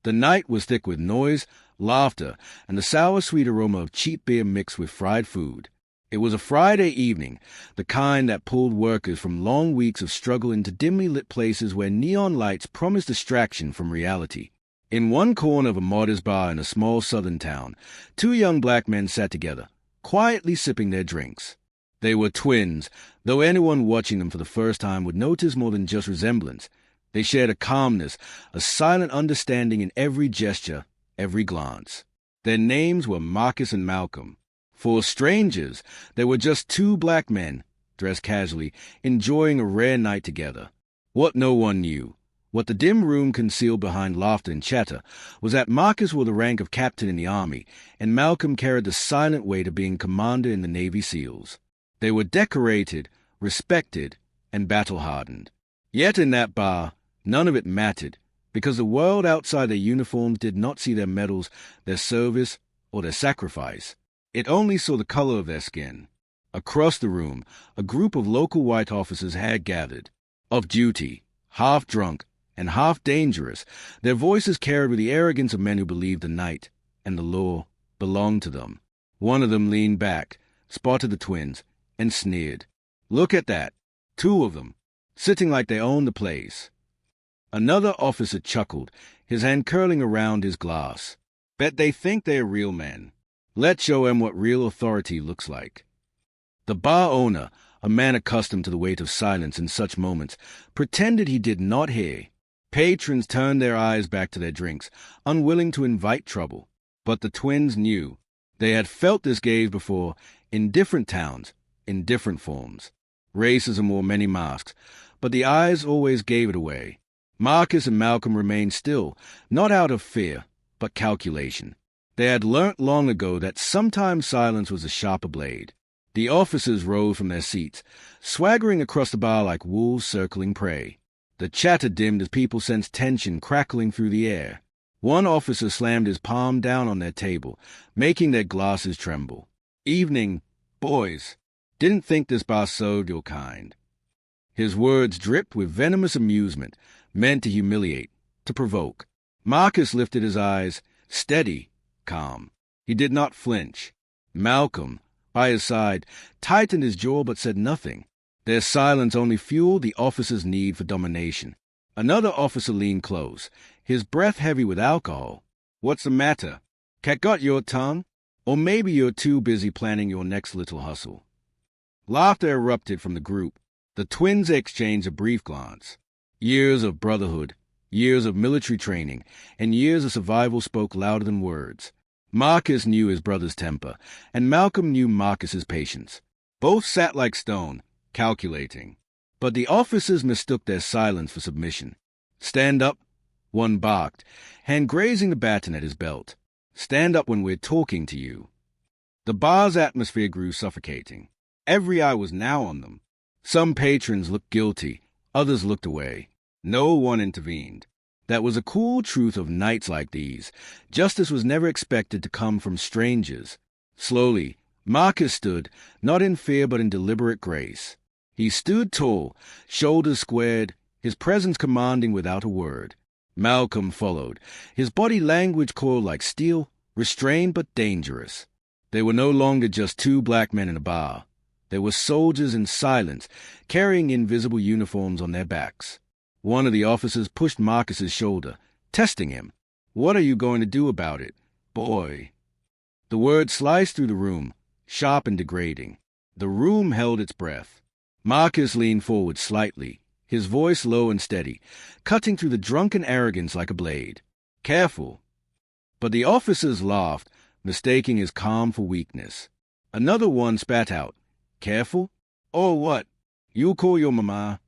The night was thick with noise, laughter, and the sour-sweet aroma of cheap beer mixed with fried food. It was a Friday evening, the kind that pulled workers from long weeks of struggle into dimly lit places where neon lights promised distraction from reality. In one corner of a modest bar in a small southern town, two young black men sat together, quietly sipping their drinks. They were twins, though anyone watching them for the first time would notice more than just resemblance. They shared a calmness, a silent understanding in every gesture, every glance. Their names were Marcus and Malcolm. For strangers, they were just two black men, dressed casually, enjoying a rare night together. What no one knew, what the dim room concealed behind laughter and chatter, was that Marcus wore the rank of captain in the army, and Malcolm carried the silent weight of being commander in the Navy SEALs. They were decorated, respected, and battle-hardened. Yet in that bar, none of it mattered, because the world outside their uniforms did not see their medals, their service, or their sacrifice. It only saw the color of their skin. Across the room, a group of local white officers had gathered. Off-duty, half-drunk, and half-dangerous, their voices carried with the arrogance of men who believed the night and the law belonged to them. One of them leaned back, spotted the twins, and sneered. "Look at that. Two of them, sitting like they owned the place." Another officer chuckled, his hand curling around his glass. "Bet they think they're real men. Let's show 'em what real authority looks like." The bar owner, a man accustomed to the weight of silence in such moments, pretended he did not hear. Patrons turned their eyes back to their drinks, unwilling to invite trouble. But the twins knew. They had felt this gaze before, in different towns, in different forms. Racism wore many masks, but the eyes always gave it away. Marcus and Malcolm remained still, not out of fear, but calculation. They had learnt long ago that sometimes silence was a sharper blade. The officers rose from their seats, swaggering across the bar like wolves circling prey. The chatter dimmed as people sensed tension crackling through the air. One officer slammed his palm down on their table, making their glasses tremble. "Evening, boys. Didn't think this bar served your kind." His words dripped with venomous amusement, meant to humiliate, to provoke. Marcus lifted his eyes, steady, calm. He did not flinch. Malcolm, by his side, tightened his jaw but said nothing. Their silence only fueled the officer's need for domination. Another officer leaned close, his breath heavy with alcohol. "What's the matter? Cat got your tongue? Or maybe you're too busy planning your next little hustle." Laughter erupted from the group. The twins exchanged a brief glance. Years of brotherhood, years of military training, and years of survival spoke louder than words. Marcus knew his brother's temper, and Malcolm knew Marcus's patience. Both sat like stone, calculating. But the officers mistook their silence for submission. "Stand up," one barked, hand grazing the baton at his belt. "Stand up when we're talking to you." The bar's atmosphere grew suffocating. Every eye was now on them. Some patrons looked guilty, others looked away. No one intervened. That was a cool truth of nights like these. Justice was never expected to come from strangers. Slowly, Marcus stood, not in fear but in deliberate grace. He stood tall, shoulders squared, his presence commanding without a word. Malcolm followed, his body language coiled like steel, restrained but dangerous. They were no longer just two black men in a bar. They were soldiers in silence, carrying invisible uniforms on their backs. One of the officers pushed Marcus's shoulder, testing him. "What are you going to do about it, boy?" The word sliced through the room, sharp and degrading. The room held its breath. Marcus leaned forward slightly, his voice low and steady, cutting through the drunken arrogance like a blade. "Careful." But the officers laughed, mistaking his calm for weakness. Another one spat out, "Careful? Or what? You call your mama."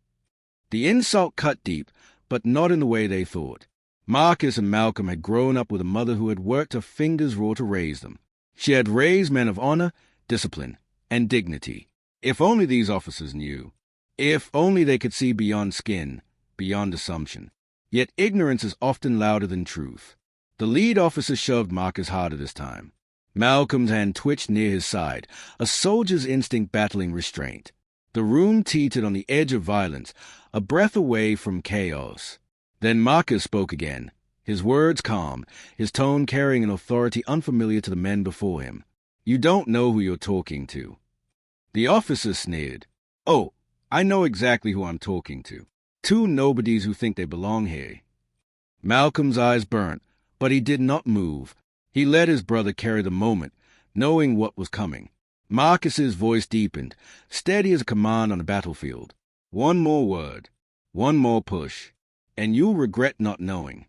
The insult cut deep, but not in the way they thought. Marcus and Malcolm had grown up with a mother who had worked her fingers raw to raise them. She had raised men of honor, discipline, and dignity. If only these officers knew. If only they could see beyond skin, beyond assumption. Yet ignorance is often louder than truth. The lead officer shoved Marcus harder this time. Malcolm's hand twitched near his side, a soldier's instinct battling restraint. The room teetered on the edge of violence, a breath away from chaos. Then Marcus spoke again, His words calm, his tone carrying an authority unfamiliar to the men before him. "You don't know who you're talking to." The officer sneered. "Oh, I know exactly who I'm talking to. Two nobodies who think they belong here." Malcolm's eyes burnt, but he did not move. He let his brother carry the moment, knowing what was coming. Marcus's voice deepened, steady as a command on a battlefield. "One more word, one more push, and you'll regret not knowing."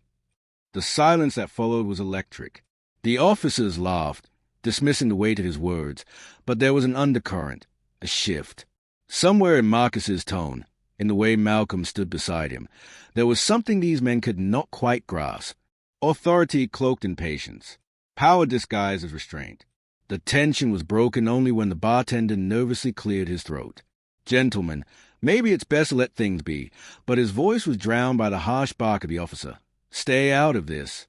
The silence that followed was electric. The officers laughed, dismissing the weight of his words, but there was an undercurrent, a shift. Somewhere in Marcus's tone, in the way Malcolm stood beside him, there was something these men could not quite grasp. Authority cloaked in patience, power disguised as restraint. The tension was broken only when the bartender nervously cleared his throat. "Gentlemen, maybe it's best to let things be," but his voice was drowned by the harsh bark of the officer. "Stay out of this."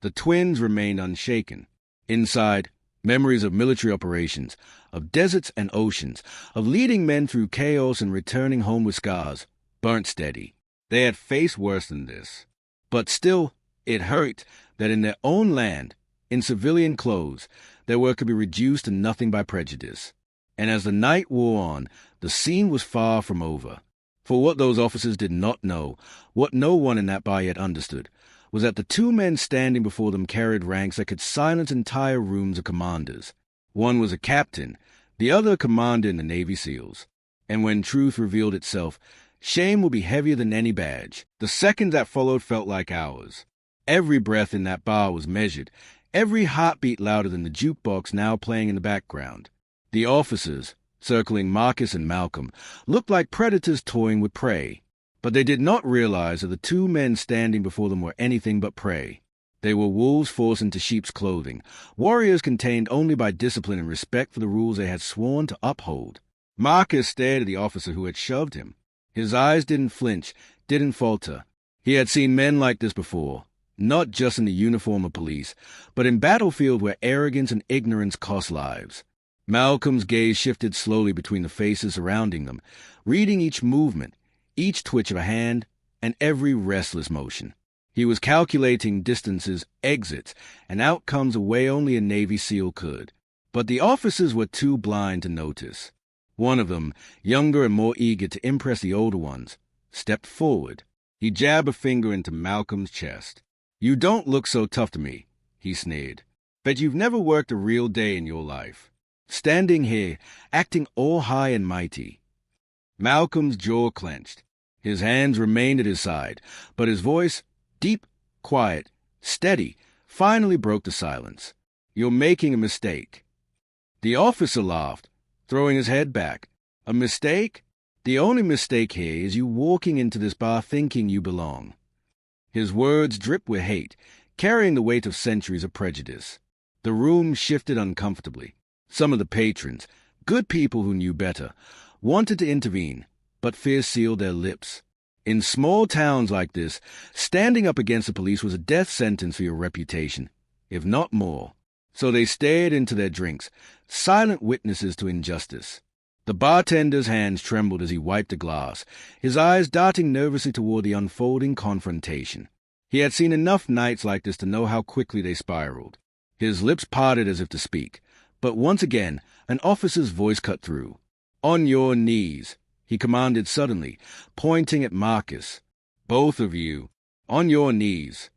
The twins remained unshaken. Inside, memories of military operations, of deserts and oceans, of leading men through chaos and returning home with scars, burnt steady. They had faced worse than this. But still, it hurt that in their own land, in civilian clothes, their work could be reduced to nothing by prejudice. And as the night wore on, the scene was far from over. For what those officers did not know, what no one in that bar yet understood, was that the two men standing before them carried ranks that could silence entire rooms of commanders. One was a captain, the other a commander in the Navy SEALs. And when truth revealed itself, shame would be heavier than any badge. The seconds that followed felt like hours. Every breath in that bar was measured, every heartbeat louder than the jukebox now playing in the background. The officers, circling Marcus and Malcolm, looked like predators toying with prey. But they did not realize that the two men standing before them were anything but prey. They were wolves forced into sheep's clothing, warriors contained only by discipline and respect for the rules they had sworn to uphold. Marcus stared at the officer who had shoved him. His eyes didn't flinch, didn't falter. He had seen men like this before, not just in the uniform of police, but in battlefield where arrogance and ignorance cost lives. Malcolm's gaze shifted slowly between the faces surrounding them, reading each movement, each twitch of a hand, and every restless motion. He was calculating distances, exits, and outcomes a way only a Navy SEAL could. But the officers were too blind to notice. One of them, younger and more eager to impress the older ones, stepped forward. He jabbed a finger into Malcolm's chest. "You don't look so tough to me," he sneered. "Bet you've never worked a real day in your life. Standing here, acting all high and mighty." Malcolm's jaw clenched. His hands remained at his side, but his voice, deep, quiet, steady, finally broke the silence. "You're making a mistake." The officer laughed, throwing his head back. "A mistake? The only mistake here is you walking into this bar thinking you belong." His words dripped with hate, carrying the weight of centuries of prejudice. The room shifted uncomfortably. Some of the patrons, good people who knew better, wanted to intervene, but fear sealed their lips. In small towns like this, standing up against the police was a death sentence for your reputation, if not more. So they stared into their drinks, silent witnesses to injustice. The bartender's hands trembled as he wiped a glass, his eyes darting nervously toward the unfolding confrontation. He had seen enough nights like this to know how quickly they spiraled. His lips parted as if to speak, but once again an officer's voice cut through. "On your knees," he commanded suddenly, pointing at Marcus. "Both of you, on your knees."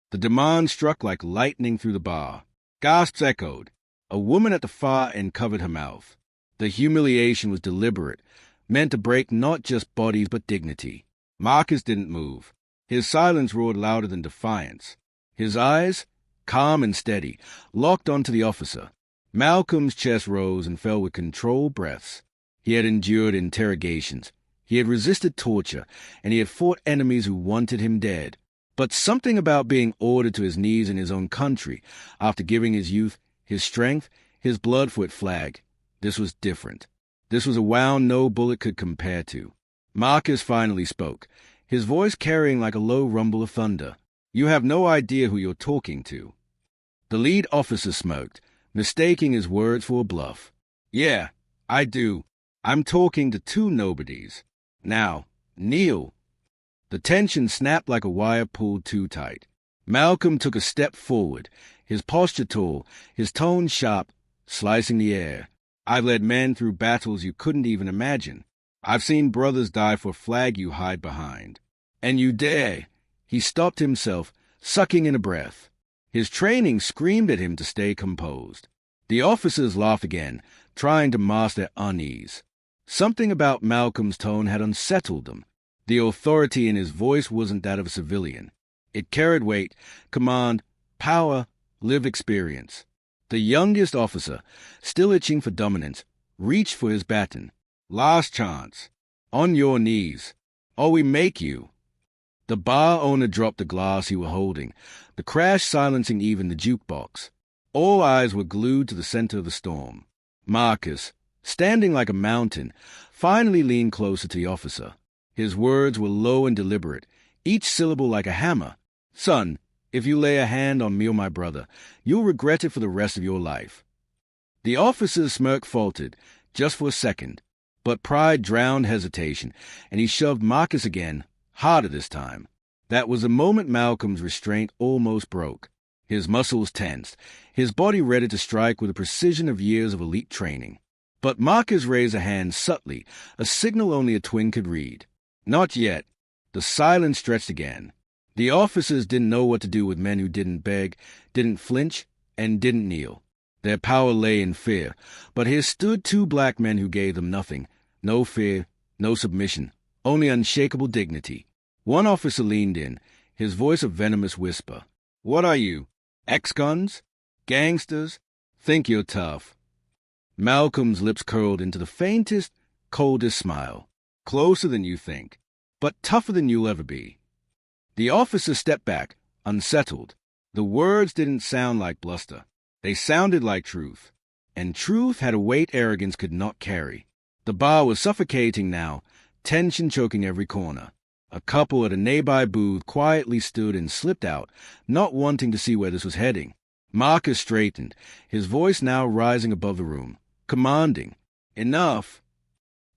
The demand struck like lightning through the bar. Gasps echoed. A woman at the far end covered her mouth. The humiliation was deliberate, meant to break not just bodies but dignity. Marcus didn't move. His silence roared louder than defiance. His eyes, calm and steady, locked onto the officer. Malcolm's chest rose and fell with controlled breaths. He had endured interrogations. He had resisted torture, and he had fought enemies who wanted him dead. But something about being ordered to his knees in his own country, after giving his youth, his strength, his blood for its flag, this was different. This was a wound no bullet could compare to. Marcus finally spoke, his voice carrying like a low rumble of thunder. "You have no idea who you're talking to." The lead officer smirked, mistaking his words for a bluff. "Yeah, I do. I'm talking to two nobodies. Now, kneel." The tension snapped like a wire pulled too tight. Malcolm took a step forward, his posture tall, his tone sharp, slicing the air. "I've led men through battles you couldn't even imagine. I've seen brothers die for a flag you hide behind. And you dare!" He stopped himself, sucking in a breath. His training screamed at him to stay composed. The officers laughed again, trying to mask their unease. Something about Malcolm's tone had unsettled them. The authority in his voice wasn't that of a civilian. It carried weight, command, power, lived experience. The youngest officer, still itching for dominance, reached for his baton. "Last chance. On your knees. Or we make you." The bar owner dropped the glass he was holding, the crash silencing even the jukebox. All eyes were glued to the center of the storm. Marcus, standing like a mountain, finally leaned closer to the officer. His words were low and deliberate, each syllable like a hammer. "Son, if you lay a hand on me or my brother, you'll regret it for the rest of your life." The officer's smirk faltered, just for a second, but pride drowned hesitation, and he shoved Marcus again, harder this time. That was the moment Malcolm's restraint almost broke. His muscles tensed, his body ready to strike with the precision of years of elite training. But Marcus raised a hand subtly, a signal only a twin could read. "Not yet." The silence stretched again. The officers didn't know what to do with men who didn't beg, didn't flinch, and didn't kneel. Their power lay in fear, but here stood two black men who gave them nothing. No fear, no submission, only unshakable dignity. One officer leaned in, his voice a venomous whisper. "What are you? Ex-guns? Gangsters? Think you're tough." Malcolm's lips curled into the faintest, coldest smile. "Closer than you think, but tougher than you'll ever be." The officer stepped back, unsettled. The words didn't sound like bluster. They sounded like truth. And truth had a weight arrogance could not carry. The bar was suffocating now, tension choking every corner. A couple at a nearby booth quietly stood and slipped out, not wanting to see where this was heading. Marcus straightened, his voice now rising above the room, commanding. "Enough."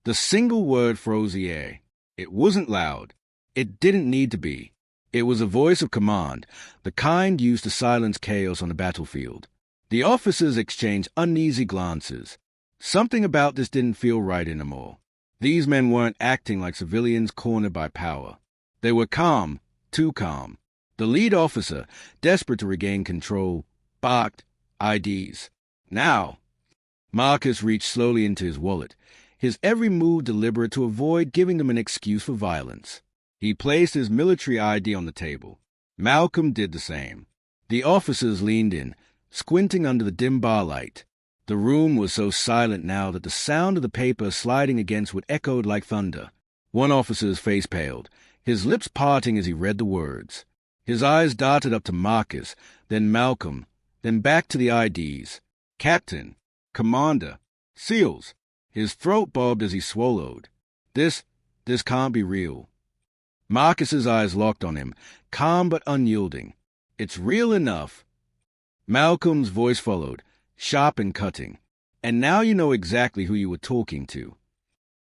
The single word froze the air. It wasn't loud. It didn't need to be. It was a voice of command, the kind used to silence chaos on the battlefield. The officers exchanged uneasy glances. Something about this didn't feel right anymore. These men weren't acting like civilians cornered by power. They were calm, too calm. The lead officer, desperate to regain control, barked, "IDs. Now." Marcus reached slowly into his wallet, his every move deliberate to avoid giving them an excuse for violence. He placed his military ID on the table. Malcolm did the same. The officers leaned in, squinting under the dim bar light. The room was so silent now that the sound of the paper sliding against it echoed like thunder. One officer's face paled, his lips parting as he read the words. His eyes darted up to Marcus, then Malcolm, then back to the IDs. "Captain, Commander, SEALs." His throat bobbed as he swallowed. This can't be real." Marcus's eyes locked on him, calm but unyielding. "It's real enough." Malcolm's voice followed, sharp and cutting. "And now you know exactly who you were talking to."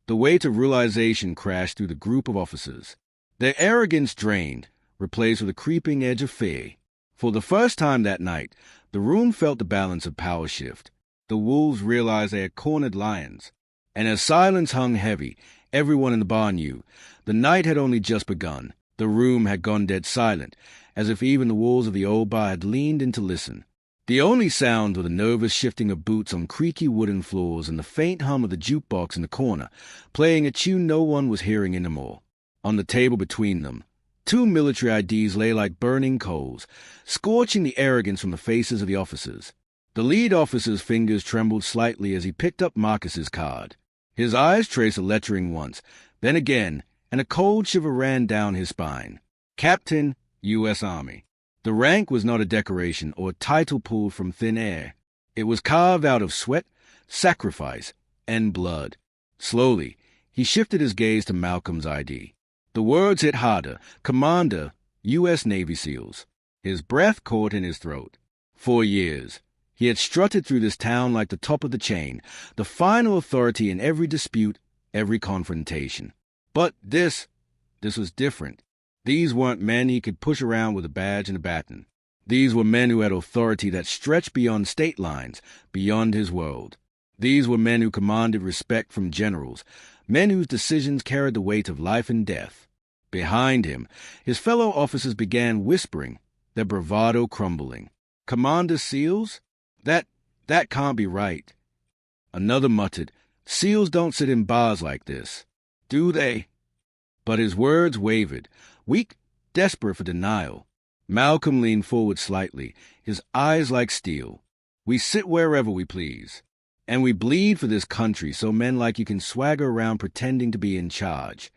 The weight of realization crashed through the group of officers. Their arrogance drained, replaced with a creeping edge of fear. For the first time that night, the room felt the balance of power shift. The wolves realized they had cornered lions. And as silence hung heavy, everyone in the bar knew the night had only just begun. The room had gone dead silent, as if even the walls of the old bar had leaned in to listen. The only sound were the nervous shifting of boots on creaky wooden floors and the faint hum of the jukebox in the corner, playing a tune no one was hearing anymore. On the table between them, 2 military IDs lay like burning coals, scorching the arrogance from the faces of the officers. The lead officer's fingers trembled slightly as he picked up Marcus's card. His eyes traced the lettering once, then again, and a cold shiver ran down his spine. Captain, U.S. Army. The rank was not a decoration or a title pulled from thin air. It was carved out of sweat, sacrifice, and blood. Slowly, he shifted his gaze to Malcolm's ID. The words hit harder. Commander, U.S. Navy SEALs. His breath caught in his throat. 4 years. He had strutted through this town like the top of the chain, the final authority in every dispute, every confrontation. But this was different. These weren't men he could push around with a badge and a baton. These were men who had authority that stretched beyond state lines, beyond his world. These were men who commanded respect from generals, men whose decisions carried the weight of life and death. Behind him, his fellow officers began whispering, their bravado crumbling. "Commander SEALs? That can't be right." Another muttered, "SEALs don't sit in bars like this, do they?" But his words wavered, weak, desperate for denial. Malcolm leaned forward slightly, his eyes like steel. "We sit wherever we please. And we bleed for this country so men like you can swagger around pretending to be in charge."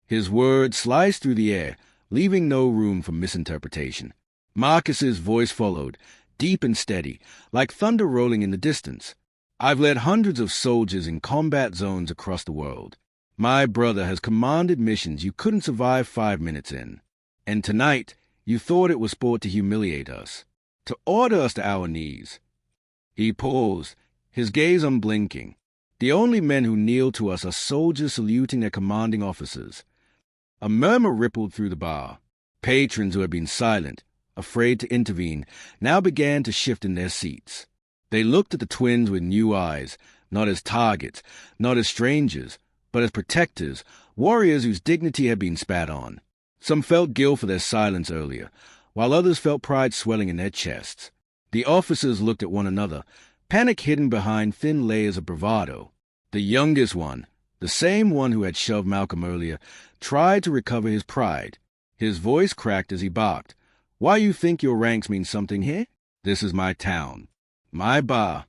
His words sliced through the air, leaving no room for misinterpretation. Marcus's voice followed, deep and steady, like thunder rolling in the distance. "I've led hundreds of soldiers in combat zones across the world. My brother has commanded missions you couldn't survive 5 minutes in. And tonight, you thought it was sport to humiliate us, to order us to our knees." He paused, his gaze unblinking. "The only men who kneel to us are soldiers saluting their commanding officers." A murmur rippled through the bar. Patrons who had been silent, afraid to intervene, now began to shift in their seats. They looked at the twins with new eyes, not as targets, not as strangers, but as protectors, warriors whose dignity had been spat on. Some felt guilt for their silence earlier, while others felt pride swelling in their chests. The officers looked at one another, panic hidden behind thin layers of bravado. The youngest one, the same one who had shoved Malcolm earlier, tried to recover his pride. His voice cracked as he barked. "Why you think your ranks mean something here? This is my town. My bar."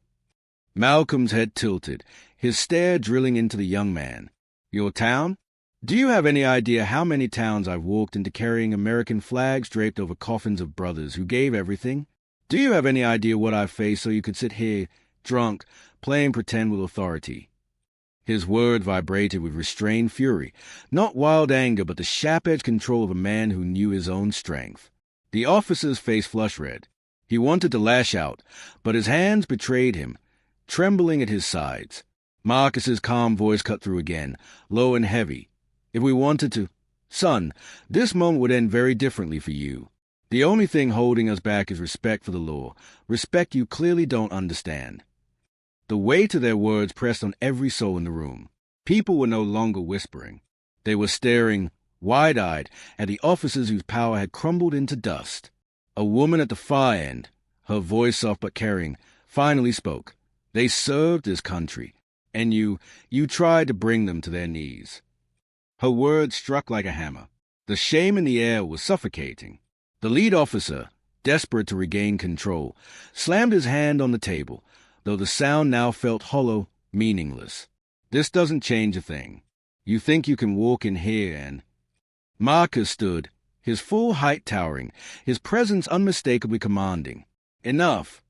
Malcolm's head tilted, his stare drilling into the young man. "Your town? Do you have any idea how many towns I've walked into carrying American flags draped over coffins of brothers who gave everything? Do you have any idea what I've faced so you could sit here, drunk, playing pretend with authority?" His word vibrated with restrained fury, not wild anger but the sharp-edged control of a man who knew his own strength. The officer's face flushed red. He wanted to lash out, but his hands betrayed him, trembling at his sides. Marcus's calm voice cut through again, low and heavy. "If we wanted to, son, this moment would end very differently for you. The only thing holding us back is respect for the law, respect you clearly don't understand." The weight of their words pressed on every soul in the room. People were no longer whispering. They were staring, wide-eyed, at the officers whose power had crumbled into dust. A woman at the far end, her voice soft but caring, finally spoke. "They served this country, and you tried to bring them to their knees." Her words struck like a hammer. The shame in the air was suffocating. The lead officer, desperate to regain control, slammed his hand on the table, though the sound now felt hollow, meaningless. "This doesn't change a thing. You think you can walk in here and—" Marcus stood, his full height towering, his presence unmistakably commanding. "Enough!"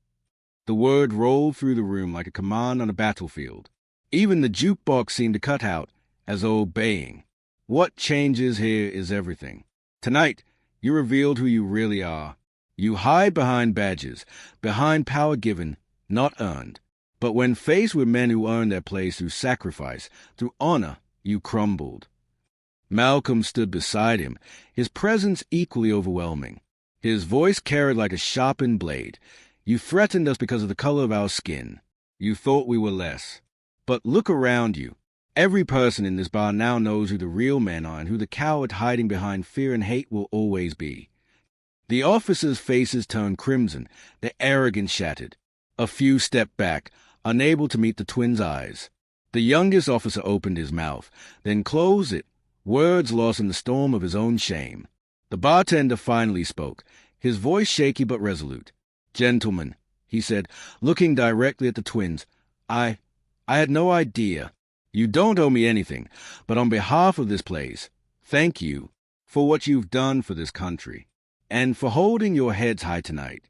The word rolled through the room like a command on a battlefield. Even the jukebox seemed to cut out, as though obeying. What changes here is everything. Tonight, you revealed who you really are. You hide behind badges, behind power given, not earned. But when faced with men who earned their place through sacrifice, through honor, you crumbled. Malcolm stood beside him, his presence equally overwhelming. His voice carried like a sharpened blade. "You threatened us because of the color of our skin. You thought we were less. But look around you. Every person in this bar now knows who the real men are and who the coward hiding behind fear and hate will always be." The officers' faces turned crimson, their arrogance shattered. A few stepped back, unable to meet the twins' eyes. The youngest officer opened his mouth, then closed it, words lost in the storm of his own shame. The bartender finally spoke, his voice shaky but resolute. "Gentlemen," he said, looking directly at the twins, I had no idea. You don't owe me anything, but on behalf of this place, thank you for what you've done for this country, and for holding your heads high tonight."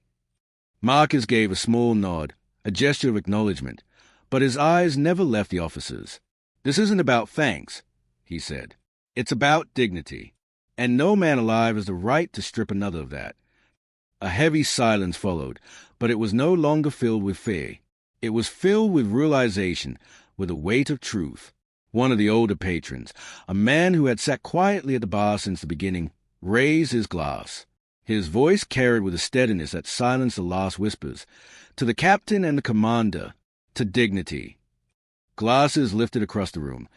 Marcus gave a small nod, a gesture of acknowledgement, but his eyes never left the officers. "This isn't about thanks," he said. "It's about dignity, and no man alive has the right to strip another of that." A heavy silence followed, but it was no longer filled with fear. It was filled with realization, with the weight of truth. One of the older patrons, a man who had sat quietly at the bar since the beginning, raised his glass. His voice carried with a steadiness that silenced the last whispers. To the captain and the commander, to dignity. Glasses lifted across the room,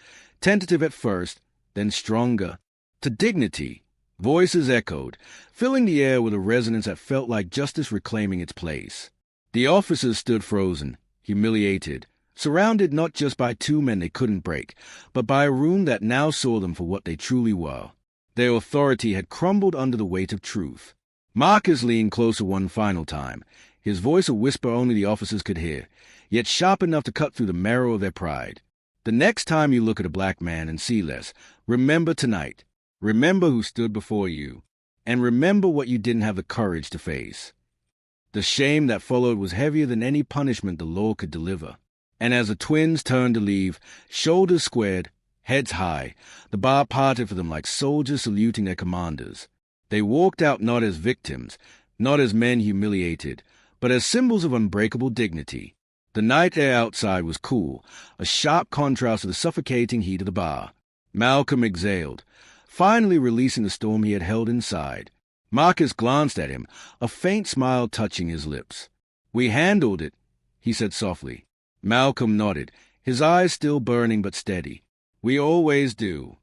tentative at first, then stronger. To dignity. Voices echoed, filling the air with a resonance that felt like justice reclaiming its place. The officers stood frozen, humiliated, surrounded not just by two men they couldn't break, but by a room that now saw them for what they truly were. Their authority had crumbled under the weight of truth. Marcus leaned closer one final time, his voice a whisper only the officers could hear, yet sharp enough to cut through the marrow of their pride. The next time you look at a black man and see less, remember tonight. Remember who stood before you. And remember what you didn't have the courage to face. The shame that followed was heavier than any punishment the law could deliver. And as the twins turned to leave, shoulders squared, heads high, the bar parted for them like soldiers saluting their commanders. They walked out not as victims, not as men humiliated, but as symbols of unbreakable dignity. The night air outside was cool, a sharp contrast to the suffocating heat of the bar. Malcolm exhaled, finally releasing the storm he had held inside. Marcus glanced at him, a faint smile touching his lips. "We handled it," he said softly. Malcolm nodded, his eyes still burning but steady. "We always do."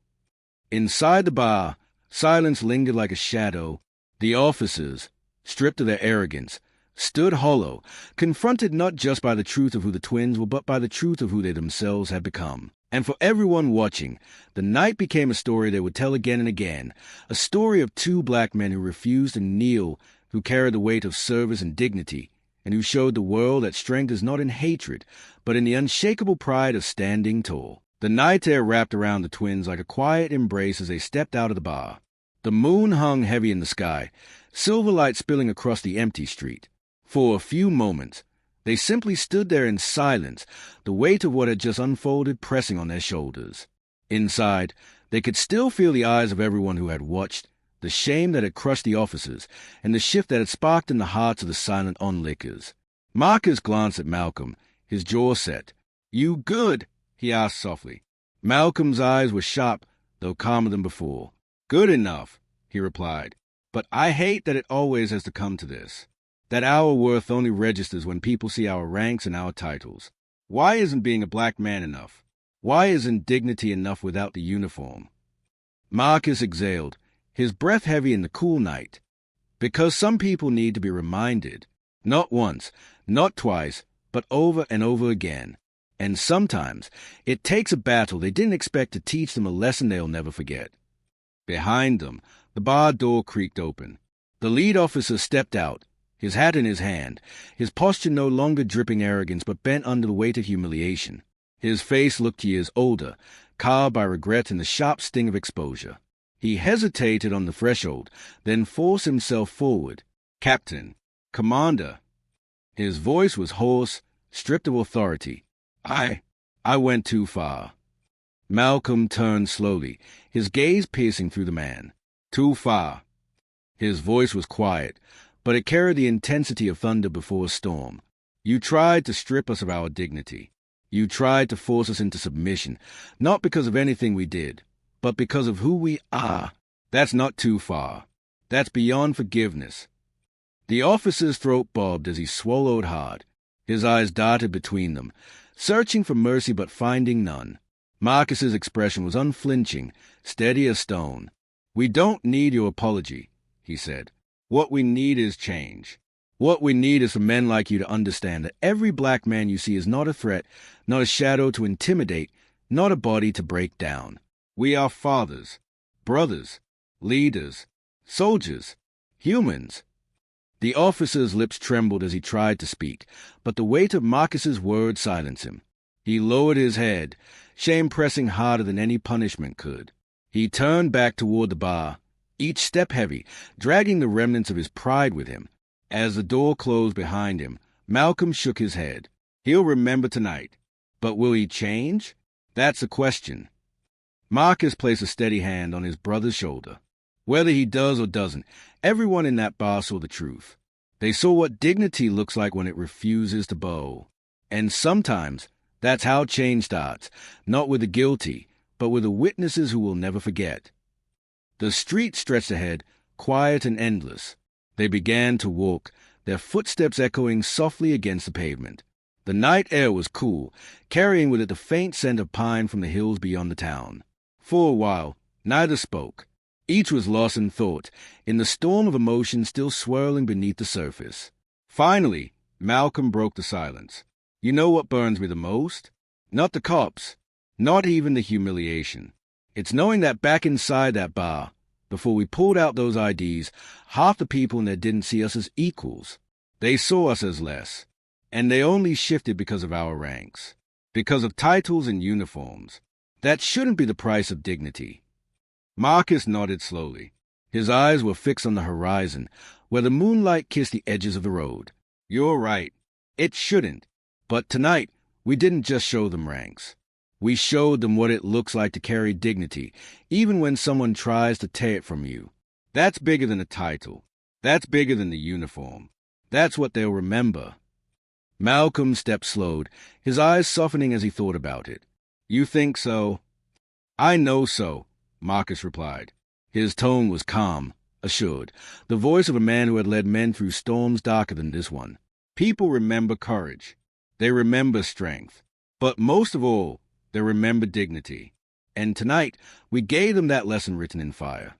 Inside the bar, silence lingered like a shadow. The officers, stripped of their arrogance, stood hollow, confronted not just by the truth of who the twins were, but by the truth of who they themselves had become. And for everyone watching, the night became a story they would tell again and again, a story of two black men who refused to kneel, who carried the weight of service and dignity, and who showed the world that strength is not in hatred, but in the unshakable pride of standing tall. The night air wrapped around the twins like a quiet embrace as they stepped out of the bar. The moon hung heavy in the sky, silver light spilling across the empty street. For a few moments, they simply stood there in silence, the weight of what had just unfolded pressing on their shoulders. Inside, they could still feel the eyes of everyone who had watched, the shame that had crushed the officers, and the shift that had sparked in the hearts of the silent onlookers. Marcus glanced at Malcolm, his jaw set. "You good?" he asked softly. Malcolm's eyes were sharp, though calmer than before. "Good enough," he replied. "But I hate that it always has to come to this. That our worth only registers when people see our ranks and our titles. Why isn't being a black man enough? Why isn't dignity enough without the uniform?" Marcus exhaled, his breath heavy in the cool night. "Because some people need to be reminded. Not once, not twice, but over and over again. And sometimes it takes a battle they didn't expect to teach them a lesson they'll never forget." Behind them, the bar door creaked open. The lead officer stepped out, his hat in his hand, his posture no longer dripping arrogance but bent under the weight of humiliation. His face looked years older, carved by regret and the sharp sting of exposure. He hesitated on the threshold, then forced himself forward. "Captain, Commander." His voice was hoarse, stripped of authority. I went too far." Malcolm turned slowly, his gaze piercing through the man. "Too far." His voice was quiet, but it carried the intensity of thunder before a storm. "You tried to strip us of our dignity. You tried to force us into submission, not because of anything we did, but because of who we are. That's not too far. That's beyond forgiveness." The officer's throat bobbed as he swallowed hard. His eyes darted between them, searching for mercy but finding none. Marcus's expression was unflinching, steady as stone. "We don't need your apology," he said. "What we need is change. What we need is for men like you to understand that every black man you see is not a threat, not a shadow to intimidate, not a body to break down. We are fathers, brothers, leaders, soldiers, humans." The officer's lips trembled as he tried to speak, but the weight of Marcus's words silenced him. He lowered his head, shame pressing harder than any punishment could. He turned back toward the bar, each step heavy, dragging the remnants of his pride with him. As the door closed behind him, Malcolm shook his head. "He'll remember tonight. But will he change? That's the question." Marcus placed a steady hand on his brother's shoulder. "Whether he does or doesn't, everyone in that bar saw the truth. They saw what dignity looks like when it refuses to bow. And sometimes that's how change starts, not with the guilty, but with the witnesses who will never forget." The street stretched ahead, quiet and endless. They began to walk, their footsteps echoing softly against the pavement. The night air was cool, carrying with it the faint scent of pine from the hills beyond the town. For a while, neither spoke. Each was lost in thought, in the storm of emotion still swirling beneath the surface. Finally, Malcolm broke the silence. You know what burns me the most? Not the cops, not even the humiliation. It's knowing that back inside that bar, before we pulled out those IDs, half the people in there didn't see us as equals. They saw us as less. And they only shifted because of our ranks, because of titles and uniforms. That shouldn't be the price of dignity. Marcus nodded slowly. His eyes were fixed on the horizon, where the moonlight kissed the edges of the road. You're right. It shouldn't. But tonight, we didn't just show them ranks. We showed them what it looks like to carry dignity, even when someone tries to tear it from you. That's bigger than a title. That's bigger than the uniform. That's what they'll remember. Malcolm's step slowed, his eyes softening as he thought about it. You think so? I know so, Marcus replied. His tone was calm, assured, the voice of a man who had led men through storms darker than this one. People remember courage. They remember strength. But most of all, they remember dignity. And tonight, we gave them that lesson written in fire.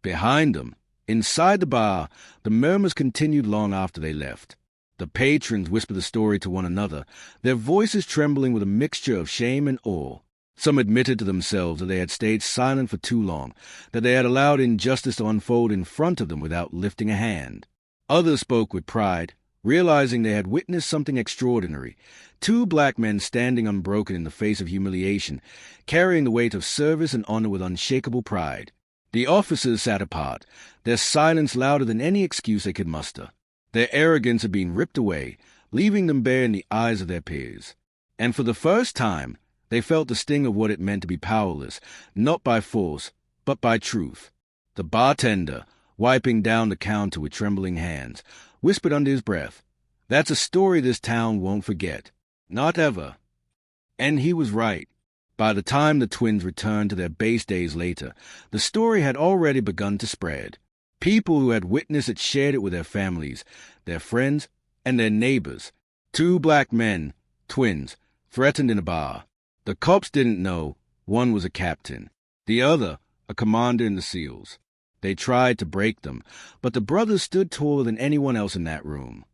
Behind them, inside the bar, the murmurs continued long after they left. The patrons whispered the story to one another, their voices trembling with a mixture of shame and awe. Some admitted to themselves that they had stayed silent for too long, that they had allowed injustice to unfold in front of them without lifting a hand. Others spoke with pride, realizing they had witnessed something extraordinary. Two black men standing unbroken in the face of humiliation, carrying the weight of service and honor with unshakable pride. The officers sat apart, their silence louder than any excuse they could muster. Their arrogance had been ripped away, leaving them bare in the eyes of their peers. And for the first time, they felt the sting of what it meant to be powerless, not by force, but by truth. The bartender, wiping down the counter with trembling hands, whispered under his breath, "That's a story this town won't forget. Not ever." And he was right. By the time the twins returned to their base days later, the story had already begun to spread. People who had witnessed it shared it with their families, their friends, and their neighbors. Two black men, twins, threatened in a bar. The cops didn't know. One was a captain, the other a commander in the SEALs. They tried to break them, but the brothers stood taller than anyone else in that room.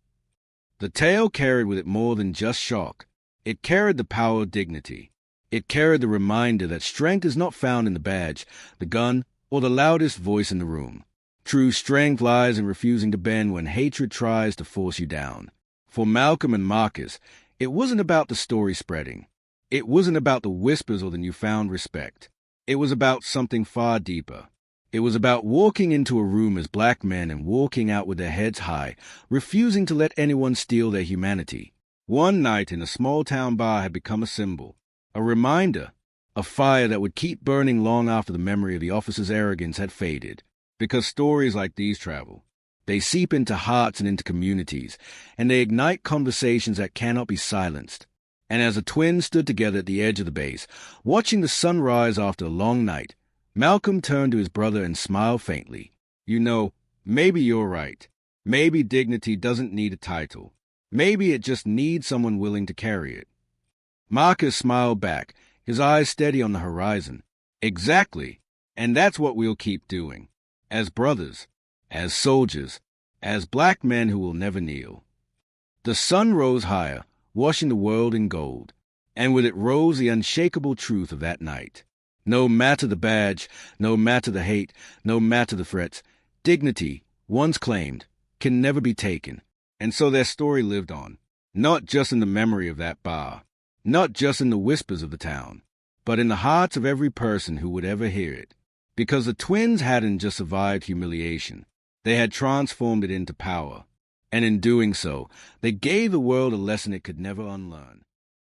The tale carried with it more than just shock. It carried the power of dignity. It carried the reminder that strength is not found in the badge, the gun, or the loudest voice in the room. True strength lies in refusing to bend when hatred tries to force you down. For Malcolm and Marcus, it wasn't about the story spreading. It wasn't about the whispers or the newfound respect. It was about something far deeper. It was about walking into a room as black men and walking out with their heads high, refusing to let anyone steal their humanity. One night in a small-town bar had become a symbol, a reminder, a fire that would keep burning long after the memory of the officer's arrogance had faded. Because stories like these travel. They seep into hearts and into communities, and they ignite conversations that cannot be silenced. And as the twins stood together at the edge of the base, watching the sun rise after a long night, Malcolm turned to his brother and smiled faintly. You know, maybe you're right. Maybe dignity doesn't need a title. Maybe it just needs someone willing to carry it. Marcus smiled back, his eyes steady on the horizon. Exactly. And that's what we'll keep doing. As brothers, as soldiers, as black men who will never kneel. The sun rose higher, washing the world in gold, and with it rose the unshakable truth of that night. No matter the badge, no matter the hate, no matter the threats, dignity, once claimed, can never be taken. And so their story lived on, not just in the memory of that bar, not just in the whispers of the town, but in the hearts of every person who would ever hear it. Because the twins hadn't just survived humiliation, they had transformed it into power. And in doing so, they gave the world a lesson it could never unlearn.